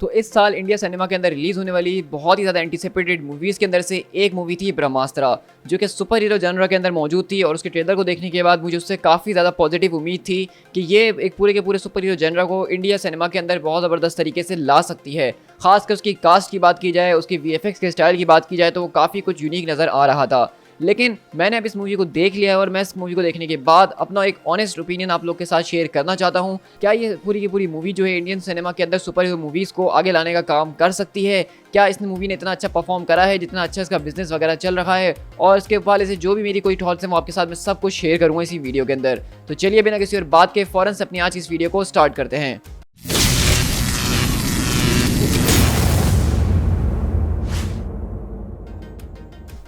तो इस साल इंडिया सिनेमा के अंदर रिलीज होने वाली बहुत ही ज़्यादा एंटिसिपेटेड मूवीज़ के अंदर से एक मूवी थी ब्रह्मास्त्र, जो कि सुपर हीरो जनर के अंदर मौजूद थी। और उसके ट्रेलर को देखने के बाद मुझे उससे काफ़ी ज़्यादा पॉजिटिव उम्मीद थी कि ये एक पूरे के पूरे सुपर हीरो जनर को इंडिया सिनेमा के अंदर बहुत ज़बरदस्त तरीके से ला सकती है। खासकर उसकी कास्ट की बात की जाए, उसकी VFX के स्टाइल की बात की जाए तो वो काफ़ी कुछ यूनिक नज़र आ रहा था। लेकिन मैंने अब इस मूवी को देख लिया है और मैं इस मूवी को देखने के बाद अपना एक ऑनेस्ट ओपिनियन आप लोग के साथ शेयर करना चाहता हूँ। क्या ये पूरी की पूरी मूवी जो है इंडियन सिनेमा के अंदर सुपर हीरो मूवीज़ को आगे लाने का काम कर सकती है? क्या इस मूवी ने इतना अच्छा परफॉर्म करा है, जितना अच्छा इसका बिजनेस वगैरह चल रहा है? और इसके हवाले से जो भी मेरी कोई थॉट्स हैं वो आपके साथ मैं सब कुछ शेयर करूँगा इसी वीडियो के अंदर। तो चलिए बिना किसी और बात के फ़ौरन से अपनी आज की इस वीडियो को स्टार्ट करते हैं।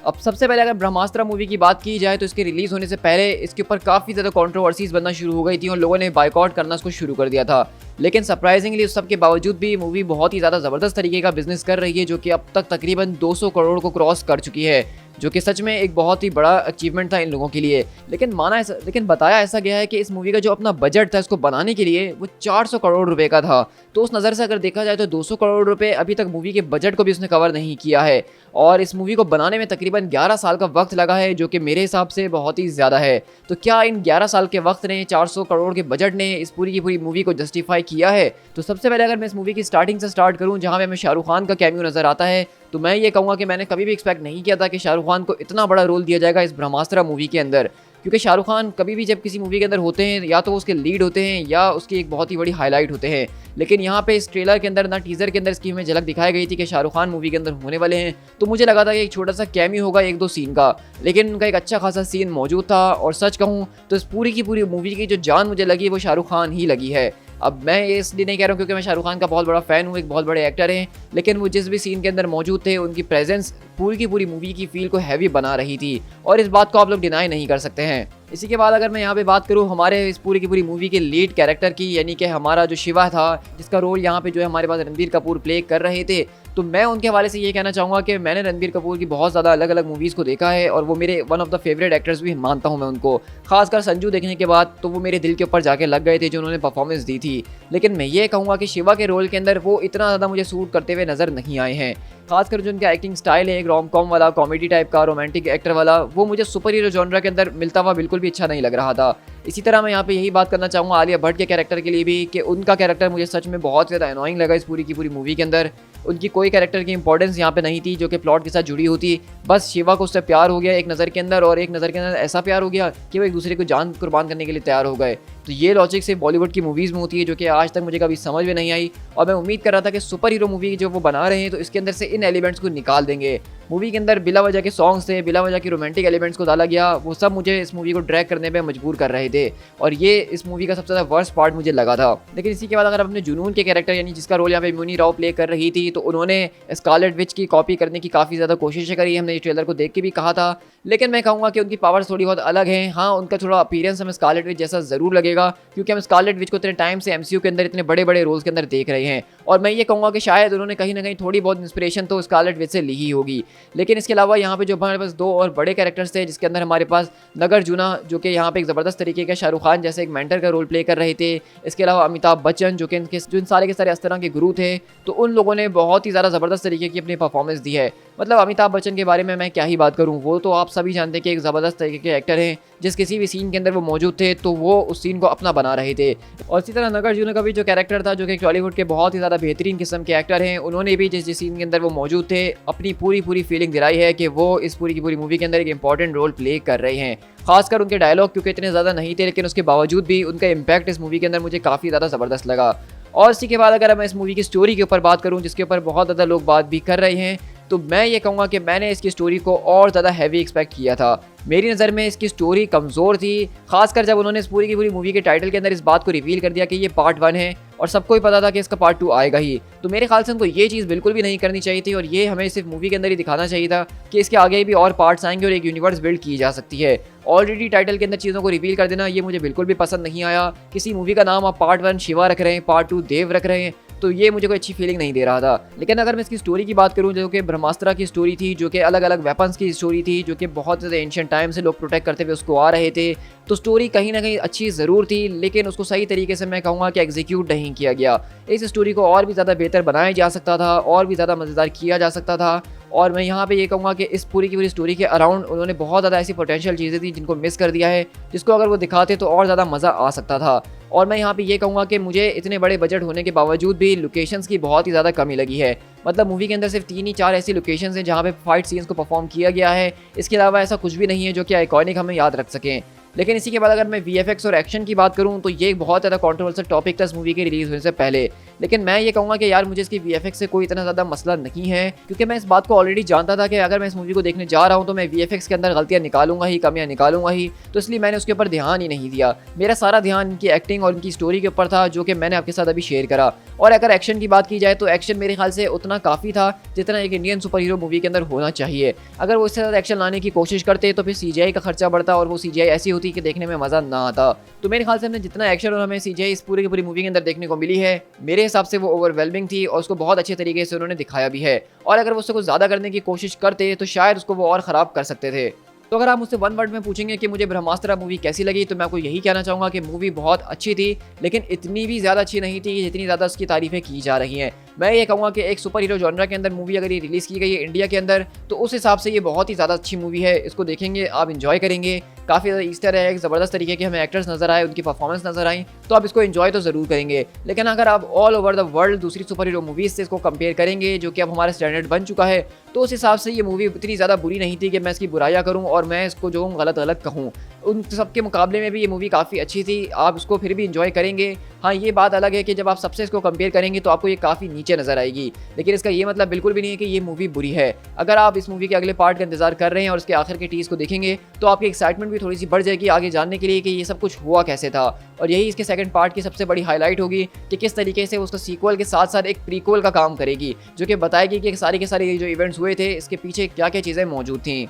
अब सबसे पहले अगर ब्रह्मास्त्र मूवी की बात की जाए तो इसके रिलीज होने से पहले इसके ऊपर काफ़ी ज़्यादा कंट्रोवर्सीज बनना शुरू हो गई थी और लोगों ने बायकॉट करना उसको शुरू कर दिया था। लेकिन सरप्राइजिंगली उस सब के बावजूद भी मूवी बहुत ही ज़्यादा ज़बरदस्त तरीके का बिजनेस कर रही है, जो कि अब तक तकरीबन 200 करोड़ को क्रॉस कर चुकी है, जो कि सच में एक बहुत ही बड़ा अचीवमेंट था इन लोगों के लिए। लेकिन बताया ऐसा गया है कि इस मूवी का जो अपना बजट था इसको बनाने के लिए वो 400 करोड़ रुपए का था। तो उस नज़र से अगर देखा जाए तो 200 करोड़ रुपए अभी तक मूवी के बजट को भी उसने कवर नहीं किया है। और इस मूवी को बनाने में तकरीबन 11 साल का वक्त लगा है, जो कि मेरे हिसाब से बहुत ही ज़्यादा है। तो क्या इन 11 साल के वक्त ने, 400 करोड़ के बजट ने इस पूरी की पूरी मूवी को जस्टिफाई किया है? तो सबसे पहले अगर मैं इस मूवी की स्टार्टिंग से स्टार्ट करूं, जहां पे हमें शाहरुख खान का कैमियो नजर आता है, तो मैं ये कहूँगा कि मैंने कभी भी एक्सपेक्ट नहीं किया था कि शाहरुख खान को इतना बड़ा रोल दिया जाएगा इस ब्रह्मास्त्र मूवी के अंदर। क्योंकि शाहरुख खान कभी भी जब किसी मूवी के अंदर होते हैं या तो उसके लीड होते हैं या उसकी एक बहुत ही बड़ी हाईलाइट होते हैं। लेकिन यहाँ पे इस ट्रेलर के अंदर ना टीजर के अंदर इसकी हमें झलक दिखाई गई थी कि शाहरुख खान मूवी के अंदर होने वाले हैं, तो मुझे लगा था कि एक छोटा सा कैमियो होगा 1-2 सीन का। लेकिन उनका एक अच्छा खासा सीन मौजूद था और सच कहूँ तो इस पूरी की पूरी मूवी की जो जान मुझे लगी वो शाहरुख खान ही लगी है। अब मैं ये इसलिए नहीं कह रहा हूँ क्योंकि मैं शाहरुख खान का बहुत बड़ा फ़ैन हूँ, एक बहुत बड़े एक्टर हैं, लेकिन वो जिस भी सीन के अंदर मौजूद थे उनकी प्रेजेंस पूरी की पूरी मूवी की फील को हैवी बना रही थी और इस बात को आप लोग डिनाई नहीं कर सकते हैं। इसी के बाद अगर मैं यहाँ पे बात करूँ हमारे इस पूरी की पूरी मूवी के लीड कैरेक्टर की, यानी कि हमारा जो शिवा था, जिसका रोल यहाँ पे जो है हमारे पास रणबीर कपूर प्ले कर रहे थे, तो मैं उनके हवाले से ये कहना चाहूँगा कि मैंने रणबीर कपूर की बहुत ज़्यादा अलग अलग मूवीज़ को देखा है और वो मेरे one of the favourite actors भी मानता हूँ मैं उनको। खासकर संजू देखने के बाद तो वो मेरे दिल के ऊपर जाके लग गए थे जो उन्होंने परफॉर्मेंस दी थी। लेकिन मैं ये कहूँगा कि शिवा के रोल के अंदर वो इतना ज़्यादा मुझे सूट करते हुए नज़र नहीं आए हैं। खासकर जो उनका एक्टिंग स्टाइल है, एक रोम कॉम वाला, कॉमेडी टाइप का, रोमांटिक एक्टर वाला, वो मुझे सुपर हीरो जॉनर के अंदर मिलता हुआ बिल्कुल भी अच्छा नहीं लग रहा था। इसी तरह मैं यहाँ पे यही बात करना चाहूँगा आलिया भट्ट के कैरेक्टर के लिए भी कि उनका कैरेक्टर मुझे सच में बहुत ज़्यादा एनोइंग लगा इस पूरी की पूरी मूवी के अंदर। उनकी कोई कैरेक्टर की इंपॉर्टेंस यहाँ पे नहीं थी जो कि प्लॉट के साथ जुड़ी होती। बस शिवा को उससे प्यार हो गया एक नज़र के अंदर, और एक नज़र के अंदर ऐसा प्यार हो गया कि वो एक दूसरे को जान कुर्बान करने के लिए तैयार हो गए। तो ये लॉजिक से बॉलीवुड की मूवीज़ में होती है, जो कि आज तक मुझे कभी समझ में नहीं आई। और मैं उम्मीद कर रहा था कि सुपर हीरो मूवी जो वो बना रहे हैं तो इसके अंदर से इन एलिमेंट्स को निकाल देंगे। मूवी के अंदर बिला वजह के सॉन्ग्स थे, बिला वजह के रोमांटिक एलिमेंट्स को डाला गया, वो सब मुझे इस मूवी को ड्रैग करने पे मजबूर कर रहे थे और ये इस मूवी का सबसे ज़्यादा वर्स्ट पार्ट मुझे लगा था। लेकिन इसी के बाद अगर अपने जुनून के कैरेक्टर, यानी जिसका रोल यहाँ पे मुनी राव प्ले कर रही थी, तो उन्होंने स्कारलेट विच की कॉपी करने की काफ़ी ज़्यादा कोशिश करी, हमने इस ट्रेलर को देख के भी कहा था। लेकिन मैं कहूँगा कि उनकी पावर्स थोड़ी बहुत अलग हैं। हाँ, उनका थोड़ा अपीयरेंस हमें स्कारलेट विच जैसा ज़रूर लगेगा, क्योंकि हम स्कारलेट विच को इतने टाइम से MCU के अंदर इतने बड़े बड़े रोल्स के अंदर देख रहे हैं। और मैं ये कहूँगा कि शायद उन्होंने कहीं ना कहीं थोड़ी बहुत इंस्पिरेशन तो स्कारलेट विच से ली ही होगी। लेकिन इसके अलावा यहाँ पे जो हमारे पास 2 और बड़े कैरेक्टर्स थे, जिसके अंदर हमारे पास नागार्जुन, जो कि यहाँ पे एक ज़बरदस्त तरीके का शाहरुख खान जैसे एक मेंटर का रोल प्ले कर रहे थे। इसके अलावा अमिताभ बच्चन, जो कि इन सारे के सारे अस्तरा के गुरु थे, तो उन लोगों ने बहुत ही ज़्यादा ज़बरदस्त तरीके की अपनी परफॉर्मेंस दी है। मतलब अमिताभ बच्चन के बारे में मैं क्या ही बात करूँ, वो तो आप सभी जानते हैं कि एक ज़बरदस्त तरीके के एक्टर हैं। जिस किसी भी सीन के अंदर वो मौजूद थे तो वो उस सीन को अपना बना रहे थे। और इसी तरह नागार्जुन का भी जो कैरेक्टर था, जो कि टॉलीवुड के बहुत ही ज़्यादा बेहतरीन किस्म के एक्टर हैं, उन्होंने भी जिस सीन के अंदर वो मौजूद थे अपनी पूरी फीलिंग दिलाई है कि वो इस पूरी की पूरी मूवी के अंदर एक इंपॉर्टेंट रोल प्ले कर रहे हैं। खासकर उनके डायलॉग क्योंकि इतने ज़्यादा नहीं थे, लेकिन उसके बावजूद भी उनका इम्पैक्ट इस मूवी के अंदर मुझे काफ़ी ज़्यादा ज़बरदस्त लगा। और इसी के बाद अगर मैं इस मूवी की स्टोरी के ऊपर बात करूं, जिसके ऊपर बहुत ज़्यादा लोग बात भी कर रहे हैं, तो मैं ये कहूँगा कि मैंने इसकी स्टोरी को और ज़्यादा हैवी एक्सपेक्ट किया था। मेरी नज़र में इसकी स्टोरी कमज़ोर थी, खासकर जब उन्होंने इस पूरी की पूरी मूवी के टाइटल के अंदर इस बात को रिवील कर दिया कि ये पार्ट 1 है और सबको ही पता था कि इसका पार्ट 2 आएगा ही। तो मेरे ख्याल से उनको ये चीज़ बिल्कुल भी नहीं करनी चाहिए थी और ये हमें सिर्फ मूवी के अंदर ही दिखाना चाहिए था कि इसके आगे भी और पार्ट्स आएंगे और एक यूनिवर्स बिल्ड की जा सकती है। ऑलरेडी टाइटल के अंदर चीज़ों को रिवील कर देना ये मुझे बिल्कुल भी पसंद नहीं आया। किसी मूवी का नाम आप पार्ट 1 शिवा रख रहे हैं, पार्ट 2 देव रख रहे हैं, तो ये मुझे कोई अच्छी फीलिंग नहीं दे रहा था। लेकिन अगर मैं इसकी स्टोरी की बात करूँ, जो कि ब्रह्मास्त्र की स्टोरी थी, जो कि अलग अलग वेपन्स की स्टोरी थी, जो कि बहुत ज़्यादा एंशिएंट टाइम से लोग प्रोटेक्ट करते हुए उसको आ रहे थे, तो स्टोरी कहीं ना कहीं अच्छी ज़रूर थी, लेकिन उसको सही तरीके से मैं कहूँगा कि एग्जीक्यूट नहीं किया गया। इस स्टोरी को और भी ज़्यादा बेहतर बनाया जा सकता था, और भी ज़्यादा मज़ेदार किया जा सकता था। और मैं यहाँ पे ये कहूँगा कि इस पूरी की पूरी स्टोरी के अराउंड उन्होंने बहुत ज़्यादा ऐसी पोटेंशियल चीज़ें थी जिनको मिस कर दिया है, जिसको अगर वो दिखाते तो और ज़्यादा मज़ा आ सकता था। और मैं यहाँ पे ये कहूँगा कि मुझे इतने बड़े बजट होने के बावजूद भी लोकेशंस की बहुत ही ज़्यादा कमी लगी है। मतलब मूवी के अंदर सिर्फ 3 ही 4 ऐसी लोकेशंस हैं जहाँ पे फाइट सीन्स को परफॉर्म किया गया है। इसके अलावा ऐसा कुछ भी नहीं है जो कि आइकॉनिक हमें याद रख सकें। लेकिन इसी के बाद अगर मैं VFX और एक्शन की बात करूं, तो ये एक बहुत ज़्यादा कंट्रोवर्शियल टॉपिक था इस मूवी के रिलीज़ होने से पहले। लेकिन मैं ये कहूँगा कि यार मुझे इसकी VFX से कोई इतना ज़्यादा मसला नहीं है, क्योंकि मैं इस बात को ऑलरेडी जानता था कि अगर मैं इस मूवी को देखने जा रहा हूँ तो मैं VFX के अंदर गलतियाँ निकालूंगा ही, कमियाँ निकालूंगा ही, तो इसलिए मैंने उसके ऊपर ध्यान ही नहीं दिया। मेरा सारा ध्यान इनकी एक्टिंग और इनकी स्टोरी के ऊपर था, जो कि मैंने आपके साथ अभी शेयर करा। और अगर एक्शन की बात की जाए तो एक्शन मेरे ख्याल से उतना काफ़ी था जितना एक इंडियन सुपर हीरो मूवी के अंदर होना चाहिए। अगर वो इससे ज़्यादा एक्शन लाने की कोशिश करते तो फिर CGI का खर्चा बढ़ता, और वो CGI ऐसी होती कि देखने में मज़ा ना आता। तो मेरे ख्याल से हमने जितना एक्शन और हमें CGI इस पूरी की पूरी मूवी के अंदर देखने को मिली है, मेरे हिसाब से वो ओवरवेलमिंग थी, और उसको बहुत अच्छे तरीके से उन्होंने दिखाया भी है। और अगर वो उससे कुछ ज़्यादा करने की कोशिश करते तो शायद उसको वो और ख़राब कर सकते थे। तो अगर आप मुझसे वन वर्ड में पूछेंगे कि मुझे ब्रह्मास्त्र मूवी कैसी लगी, तो मैं आपको यही कहना चाहूँगा कि मूवी बहुत अच्छी थी, लेकिन इतनी भी ज़्यादा अच्छी नहीं थी जितनी ज़्यादा उसकी तारीफ़ें की जा रही हैं। मैं ये कहूँगा कि एक सुपर हीरो जॉनरा के अंदर मूवी अगर ये रिलीज़ की गई है इंडिया के अंदर, तो उस हिसाब से ये बहुत ही ज़्यादा अच्छी मूवी है। इसको देखेंगे, आप इन्जॉय करेंगे, काफ़ी ज़्यादा ईस्टर है, ज़बरदस्त तरीके के हमें एक्टर्स नज़र आए, उनकी परफॉर्मेंस नज़र आई, तो आप इसको इन्जॉय तो ज़रूर करेंगे। लेकिन अगर आप ऑल ओवर द वर्ल्ड दूसरी सुपर हीरो मूवीज़ से इसको कंपेयर करेंगे, जो कि अब हमारा स्टैंडर्ड बन चुका है, तो उस हिसाब से ये मूवी इतनी ज़्यादा बुरी नहीं थी कि मैं इसकी बुराइयाँ करूँ और मैं इसको जो गलत कहूँ। उन सबके मुकाबले में भी ये मूवी काफ़ी अच्छी थी, आप इसको फिर भी इन्जॉय करेंगे। हाँ, ये बात अलग है कि जब आप सबसे इसको कंपेयर करेंगे तो आपको ये काफ़ी नीचे नज़र आएगी, लेकिन इसका ये मतलब बिल्कुल भी नहीं है कि ये मूवी बुरी है। अगर आप इस मूवी के अगले पार्ट का इंतजार कर रहे हैं और उसके आखिर के टीज़ को देखेंगे, तो आपकी एक्साइटमेंट भी थोड़ी सी बढ़ जाएगी आगे जानने के लिए कि ये सब कुछ हुआ कैसे था। और यही इसके सेकंड पार्ट की सबसे बड़ी हाईलाइट होगी कि किस तरीके से उसका सीक्वल के साथ साथ एक प्रीक्वल का काम करेगी, जो कि बताएगी कि सारे के सारे जो इवेंट्स हुए थे इसके पीछे क्या क्या चीज़ें मौजूद थी।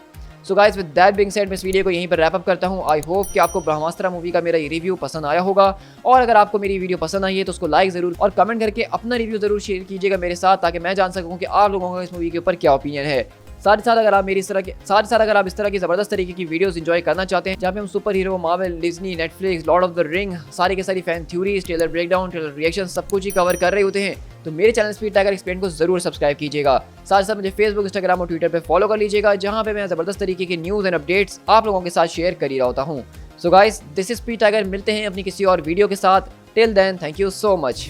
So guys, with that being said, मैं इस वीडियो को यहीं पर रैप अप करता हूँ। आई होप कि आपको ब्रह्मास्त्र मूवी का मेरा ये रिव्यू पसंद आया होगा, और अगर आपको मेरी वीडियो पसंद आई है तो उसको लाइक ज़रूर और कमेंट करके अपना रिव्यू ज़रूर शेयर कीजिएगा मेरे साथ, ताकि मैं जान सकूँ कि आप लोगों का इस मूवी के ऊपर क्या ओपिनियन है। साथ ही साथ अगर आप इस तरह की ज़बरदस्त तरीके की वीडियोस एंजॉय करना चाहते हैं, जहाँ पे हम super hero, Marvel, Disney, Netflix, Lord of the ring, सारी के सारी fan theories, trailer breakdown, trailer reaction सब कुछ ही कवर कर रहे होते हैं, तो मेरे चैनल स्पीड टाइगर एक्सप्लेन को जरूर सब्सक्राइब कीजिएगा। साथ ही साथ मुझे फेसबुक, इंस्टाग्राम और ट्विटर पे फॉलो कर लीजिएगा, जहाँ पे मैं ज़बरदस्त तरीके के न्यूज़ एंड अपडेट्स आप लोगों के साथ शेयर कर ही रहा हूँ। So guys, this is Speed Tiger, मिलते हैं अपनी किसी और वीडियो के साथ। Till then, thank you so much.